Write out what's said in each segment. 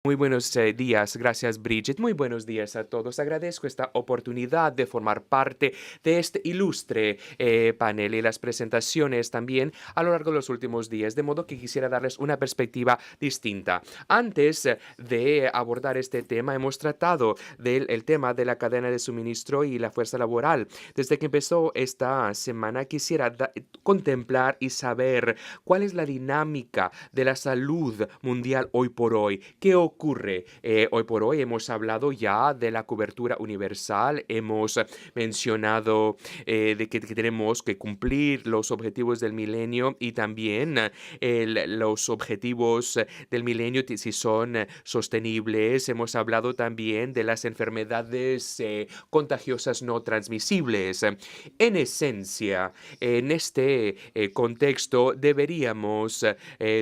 Muy buenos días, gracias Bridget. Muy buenos días a todos. Agradezco esta oportunidad de formar parte de este ilustre panel y las presentaciones también a lo largo de los últimos días, de modo que quisiera darles una perspectiva distinta. Antes de abordar este tema, hemos tratado del el tema de la cadena de suministro y la fuerza laboral. Desde que empezó esta semana, quisiera contemplar y saber cuál es la dinámica de la salud mundial hoy por hoy. ¿Qué ocurre? Hoy por hoy hemos hablado ya de la cobertura universal, hemos mencionado que tenemos que cumplir los objetivos del milenio y también los objetivos del milenio si son sostenibles. Hemos hablado también de las enfermedades contagiosas no transmisibles. En esencia, en este contexto deberíamos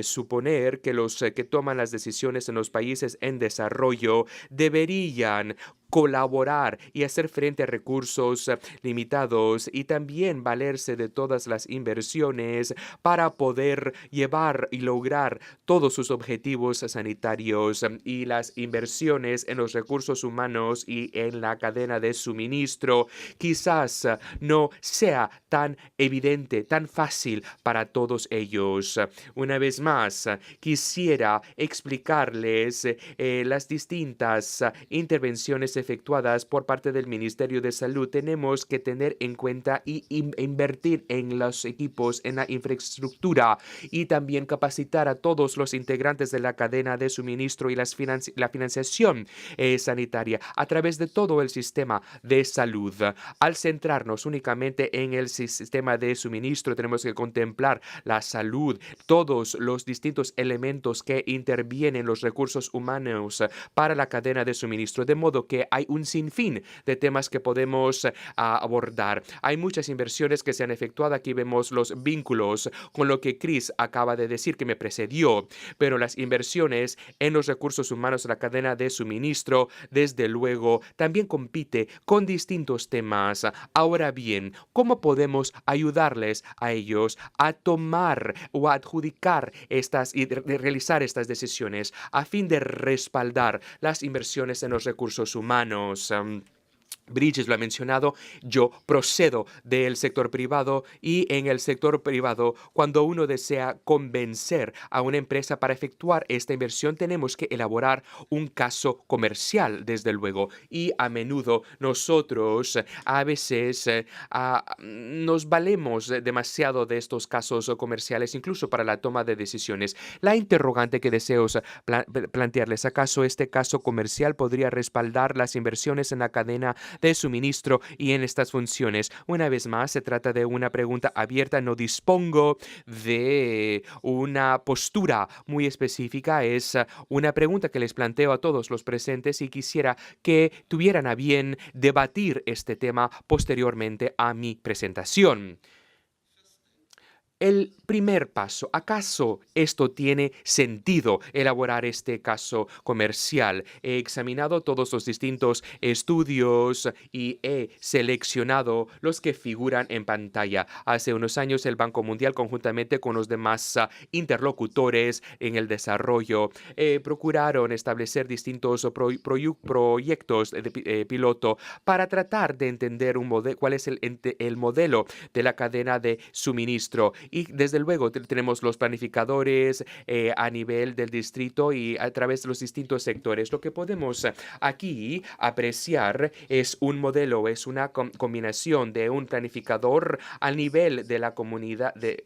suponer que los que toman las decisiones en los países en desarrollo deberían colaborar y hacer frente a recursos limitados y también valerse de todas las inversiones para poder llevar y lograr todos sus objetivos sanitarios y las inversiones en los recursos humanos y en la cadena de suministro quizás no sea tan evidente, tan fácil para todos ellos. Una vez más, quisiera explicarles las distintas intervenciones efectuadas por parte del Ministerio de Salud. Tenemos que tener en cuenta y invertir en los equipos, en la infraestructura y también capacitar a todos los integrantes de la cadena de suministro y la financiación sanitaria a través de todo el sistema de salud. Al centrarnos únicamente en el sistema de suministro, tenemos que contemplar la salud, todos los distintos elementos que intervienen los recursos humanos para la cadena de suministro, de modo que hay un sinfín de temas que podemos abordar. Hay muchas inversiones que se han efectuado. Aquí vemos los vínculos con lo que Chris acaba de decir que me precedió, pero las inversiones en los recursos humanos, la cadena de suministro, desde luego, también compite con distintos temas. Ahora bien, ¿cómo podemos ayudarles a ellos a tomar o a adjudicar estas y de realizar estas decisiones a fin de respaldar las inversiones en los recursos humanos? Bridges lo ha mencionado, yo procedo del sector privado y en el sector privado, cuando uno desea convencer a una empresa para efectuar esta inversión, tenemos que elaborar un caso comercial, desde luego, y a menudo nosotros a veces nos valemos demasiado de estos casos comerciales, incluso para la toma de decisiones. La interrogante que deseo plantearles, ¿acaso este caso comercial podría respaldar las inversiones en la cadena de suministro y en estas funciones? Una vez más, se trata de una pregunta abierta, no dispongo de una postura muy específica, es una pregunta que les planteo a todos los presentes y quisiera que tuvieran a bien debatir este tema posteriormente a mi presentación. El primer paso, ¿acaso esto tiene sentido elaborar este caso comercial? He examinado todos los distintos estudios y he seleccionado los que figuran en pantalla. Hace unos años el Banco Mundial, conjuntamente con los demás interlocutores en el desarrollo, procuraron establecer distintos proyectos de piloto para tratar de entender cuál es el modelo de la cadena de suministro. Y desde luego tenemos los planificadores a nivel del distrito y a través de los distintos sectores. Lo que podemos aquí apreciar es un modelo, es una combinación de un planificador al nivel de la comunidad, de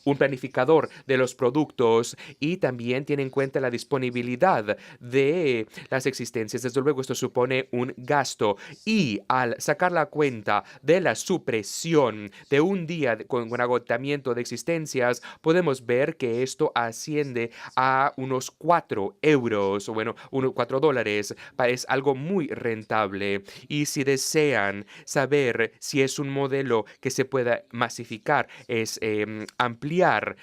un planificador de los productos y también tiene en cuenta la disponibilidad de las existencias. Desde luego esto supone un gasto y al sacar la cuenta de la supresión de un día con agotamiento de existencias, podemos ver que esto asciende a unos 4 euros, o bueno, unos 4 dólares. Es algo muy rentable. Y si desean saber si es un modelo que se pueda masificar, es ampliar,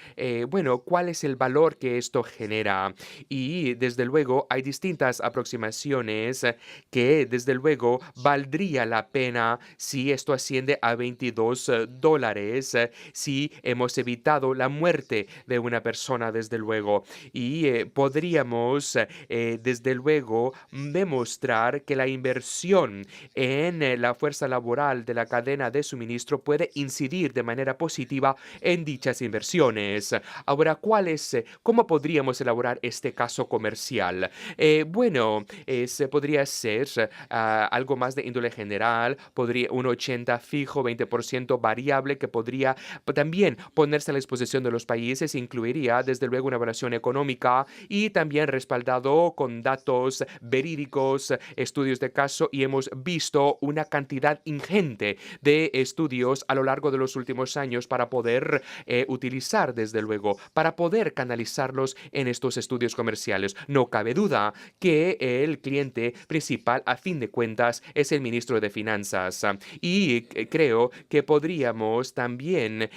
bueno, cuál es el valor que esto genera. Y desde luego hay distintas aproximaciones que desde luego valdría la pena si esto asciende a $22, si hemos evitado la muerte de una persona, desde luego. Y podríamos, desde luego, demostrar que la inversión en la fuerza laboral de la cadena de suministro puede incidir de manera positiva en dichas inversiones. Ahora, ¿cómo podríamos elaborar este caso comercial? Bueno, podría ser algo más de índole general, podría un 80 fijo, 20% variable, que podría también ponerse a la disposición de los países. Incluiría desde luego una evaluación económica y también respaldado con datos verídicos, estudios de caso, y hemos visto una cantidad ingente de estudios a lo largo de los últimos años para poder utilizar, desde luego, para poder canalizarlos en estos estudios comerciales. No cabe duda que el cliente principal, a fin de cuentas, es el ministro de Finanzas. Y creo que podríamos también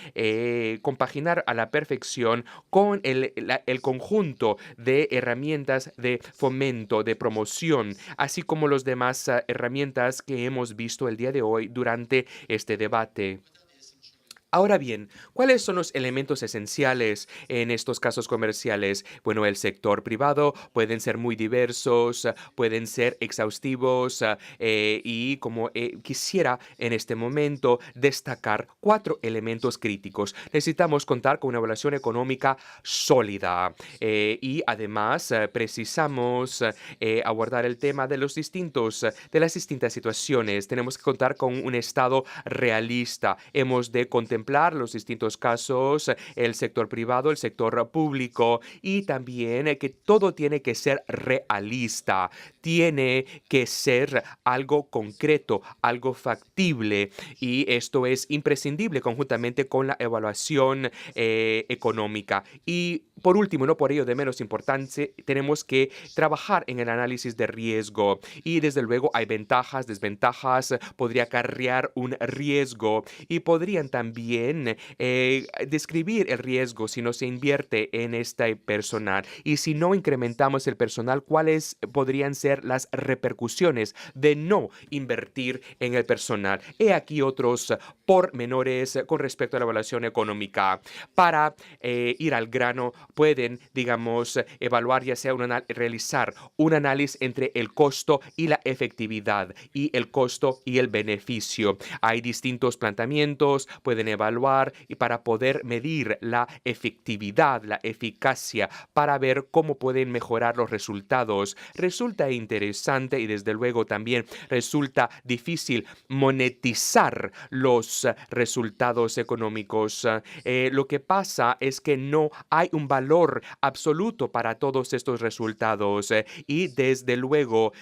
compaginar a la perfección con el conjunto de herramientas de fomento, de promoción, así como los demás herramientas que hemos visto el día de hoy durante este debate. Ahora bien, ¿cuáles son los elementos esenciales en estos casos comerciales? Bueno, el sector privado pueden ser muy diversos, pueden ser exhaustivos, y como quisiera en este momento destacar 4 elementos críticos. Necesitamos contar con una evaluación económica sólida, y además precisamos abordar el tema de de las distintas situaciones. Tenemos que contar con un estado realista. Hemos de contemplar los distintos casos, el sector privado, el sector público, y también que todo tiene que ser realista, tiene que ser algo concreto, algo factible, y esto es imprescindible conjuntamente con la evaluación económica. Y por último, no por ello de menos importancia, tenemos que trabajar en el análisis de riesgo, y desde luego hay ventajas, desventajas, podría acarrear un riesgo, y podrían también describir el riesgo si no se invierte en este personal, y si no incrementamos el personal, cuáles podrían ser las repercusiones de no invertir en el personal. He aquí otros pormenores con respecto a la evaluación económica. Para ir al grano, pueden, digamos, evaluar, ya sea realizar un análisis entre el costo y la efectividad, y el costo y el beneficio. Hay distintos planteamientos, pueden evaluar y para poder medir la efectividad, la eficacia, para ver cómo pueden mejorar los resultados. Resulta interesante y desde luego también resulta difícil monetizar los resultados económicos. Lo que pasa es que no hay un valor absoluto para todos estos resultados, y desde luego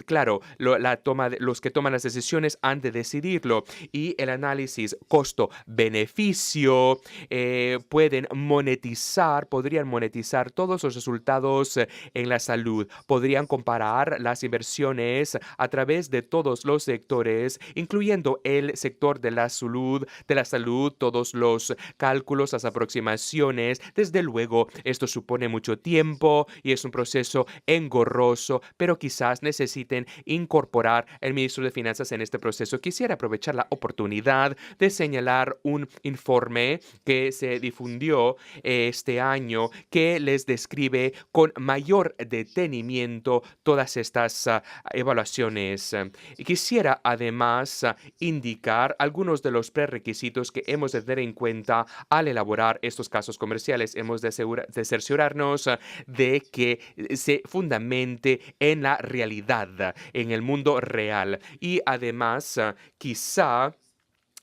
claro, los que toman las decisiones han de decidirlo, y el análisis costo-beneficio podrían monetizar todos los resultados en la salud, podrían comparar las inversiones a través de todos los sectores, incluyendo el sector de la salud, todos los cálculos, las aproximaciones. Desde luego, esto supone mucho tiempo y es un proceso engorroso, pero quizás necesiten incorporar el ministro de Finanzas en este proceso. Quisiera aprovechar la oportunidad de señalar un informe que se difundió este año, que les describe con mayor detenimiento todas estas evaluaciones. Y quisiera además indicar algunos de los prerequisitos que hemos de tener en cuenta al elaborar estos casos comerciales. Hemos de cerciorarnos de que se fundamente en la realidad, en el mundo real, y además quizá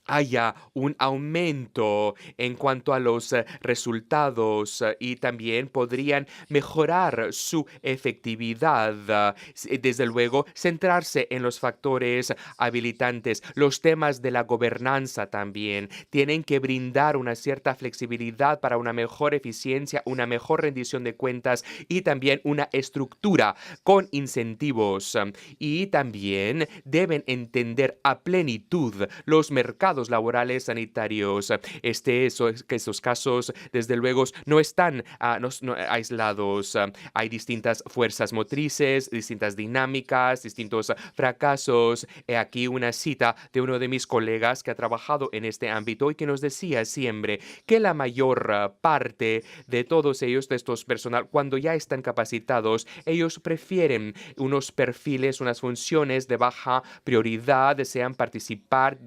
haya un aumento en cuanto a los resultados, y también podrían mejorar su efectividad. Desde luego, centrarse en los factores habilitantes, los temas de la gobernanza también. Tienen que brindar una cierta flexibilidad para una mejor eficiencia, una mejor rendición de cuentas, y también una estructura con incentivos. Y también deben entender a plenitud los mercados cuidados laborales sanitarios. Que estos casos, desde luego, no están no aislados. Hay distintas fuerzas motrices, distintas dinámicas, distintos fracasos. He aquí una cita de uno de mis colegas que ha trabajado en este ámbito y que nos decía siempre que la mayor parte de todos ellos, de estos personal, cuando ya están capacitados, ellos prefieren unos perfiles, unas funciones de baja prioridad, desean participar,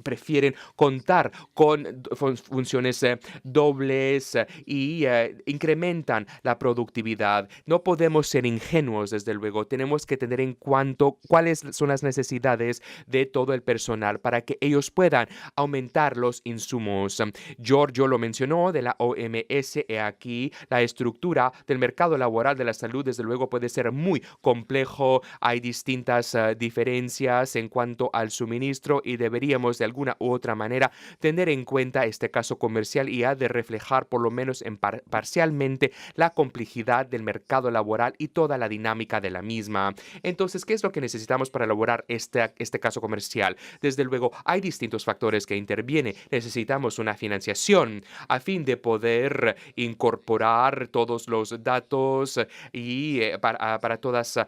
prefieren contar con funciones dobles y incrementan la productividad. No podemos ser ingenuos, desde luego. Tenemos que tener en cuenta cuáles son las necesidades de todo el personal para que ellos puedan aumentar los insumos. Giorgio lo mencionó de la OMS. Aquí la estructura del mercado laboral de la salud, desde luego, puede ser muy complejo. Hay distintas diferencias en cuanto al suministro y deberíamos de alguna u otra manera tener en cuenta este caso comercial y ha de reflejar por lo menos parcialmente la complejidad del mercado laboral y toda la dinámica de la misma. Entonces, ¿qué es lo que necesitamos para elaborar este caso comercial? Desde luego, hay distintos factores que intervienen. Necesitamos una financiación a fin de poder incorporar todos los datos y para todas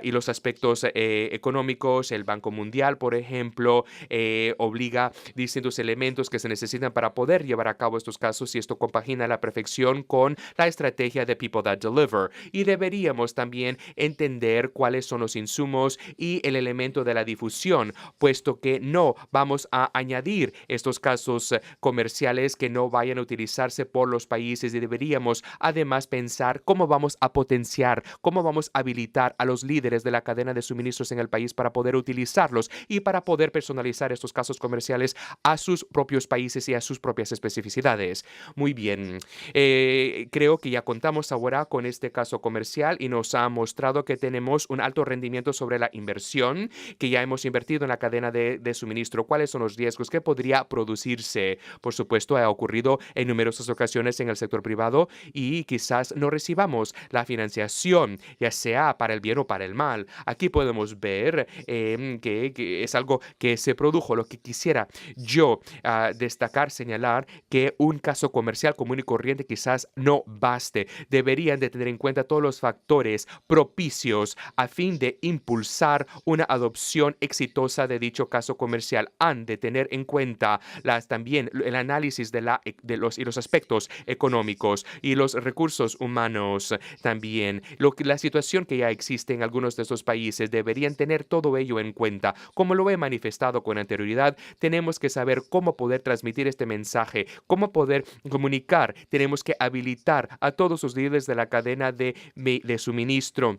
y los aspectos económicos. El Banco Mundial, por ejemplo, obliga distintos elementos que se necesitan para poder llevar a cabo estos casos y esto compagina a la perfección con la estrategia de People That Deliver. Y deberíamos también entender cuáles son los insumos y el elemento de la difusión, puesto que no vamos a añadir estos casos comerciales que no vayan a utilizarse por los países y deberíamos además pensar cómo vamos a potenciar, cómo vamos a habilitar a los líderes de la cadena de suministros en el país para poder utilizarlos y para poder personalizar estos casos comerciales a sus propios países y a sus propias especificidades. Muy bien, creo que ya contamos ahora con este caso comercial y nos ha mostrado que tenemos un alto rendimiento sobre la inversión que ya hemos invertido en la cadena de suministro. ¿Cuáles son los riesgos que podría producirse? Por supuesto, ha ocurrido en numerosas ocasiones en el sector privado y quizás no recibamos la financiación, ya sea para el bien o para el mal. Aquí podemos ver que es algo que se produjo. Lo que quisiera yo destacar, señalar que un caso comercial común y corriente quizás no baste. Deberían de tener en cuenta todos los factores propicios a fin de impulsar una adopción exitosa de dicho caso comercial. Han de tener en cuenta también el análisis de los aspectos económicos y los recursos humanos también. La situación que ya existe en algunos de estos países deberían tener todo ello en cuenta. Como lo he manifestado con anterioridad, tenemos que saber cómo poder transmitir este mensaje, cómo poder comunicar. Tenemos que habilitar a todos los líderes de la cadena de suministro.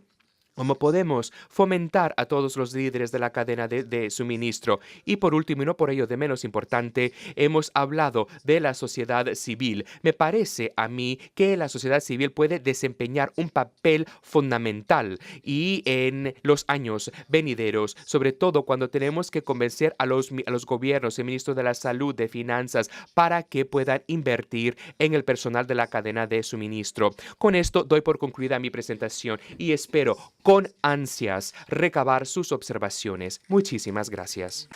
¿Cómo podemos fomentar a todos los líderes de la cadena de suministro? Y por último, y no por ello de menos importante, hemos hablado de la sociedad civil. Me parece a mí que la sociedad civil puede desempeñar un papel fundamental y en los años venideros, sobre todo cuando tenemos que convencer a los gobiernos, el ministro de la Salud, de Finanzas, para que puedan invertir en el personal de la cadena de suministro. Con esto doy por concluida mi presentación y espero con ansias recabar sus observaciones. Muchísimas gracias.